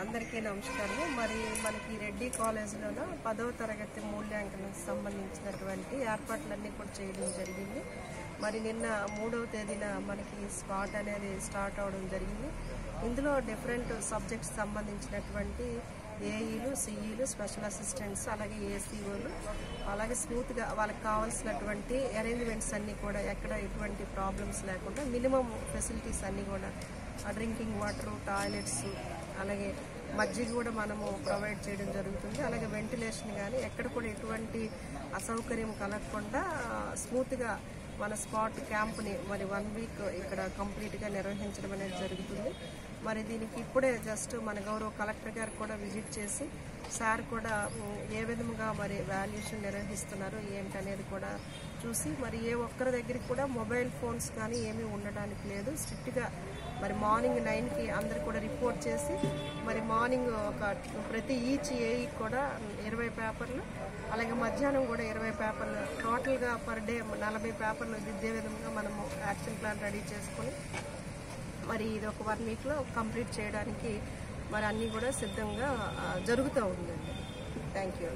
అందరికీ నమస్కారం. మరి మనకి రెడ్డి కాలేజీలోన 10వ తరగతి మూల్యాంకనానికి సంబంధించినటువంటి ఏర్పాట్లన్నీ కూడా చేయడం జరిగింది. మరి నిన్న 3వ తేదీన మనకి స్పాట్ అనేది స్టార్ట్ అవడం జరిగింది. ఇందులో డిఫరెంట్ సబ్జెక్ట్స్ సంబంధించినటువంటి ఏఈలు, సిఈలు, స్పెషల్ అసిస్టెంట్స్, అలాగే ఏసీఓలు, అలాగే స్మూత్గా వాళ్ళకి కావాల్సినటువంటి అరేంజ్మెంట్స్ అన్నీ కూడా ఎక్కడ ఎటువంటి ప్రాబ్లమ్స్ లేకుండా మినిమం ఫెసిలిటీస్ అన్నీ కూడా డ్రింకింగ్ వాటర్, టాయిలెట్స్, అలాగే మజ్జిగ కూడా మనము ప్రొవైడ్ చేయడం జరుగుతుంది. అలాగే వెంటిలేషన్ కానీ ఎక్కడ కూడా ఎటువంటి అసౌకర్యం కలగకుండా స్మూత్గా మన స్పాట్ క్యాంప్ని మరి 1 వీక్ ఇక్కడ కంప్లీట్గా నిర్వహించడం అనేది జరుగుతుంది. మరి దీనికి ఇప్పుడే జస్ట్ మన గౌరవ కలెక్టర్ గారు కూడా విజిట్ చేసి సార్ కూడా ఏ విధంగా మరి వాల్యుయేషన్ నిర్వహిస్తున్నారు ఏంటనేది కూడా చూసి మరి ఏ ఒక్కరి దగ్గరికి కూడా మొబైల్ ఫోన్స్ కానీ ఏమీ ఉండడానికి లేదు. స్ట్రిక్ట్గా మరి మార్నింగ్ 9కి అందరు కూడా రిపోర్ట్ చేసి మరి మార్నింగ్ ప్రతి ఈచ్ ఏఈకి కూడా 20 పేపర్లు, అలాగే మధ్యాహ్నం కూడా 20 పేపర్లు, టోటల్గా పర్ డే 40 పేపర్లు దిద్దే విధంగా మనము యాక్షన్ ప్లాన్ రెడీ చేసుకొని మరి ఇది ఒక 1 వీక్లో కంప్లీట్ చేయడానికి మరి అన్నీ కూడా సిద్ధంగా జరుగుతూ ఉందండి. Thank you.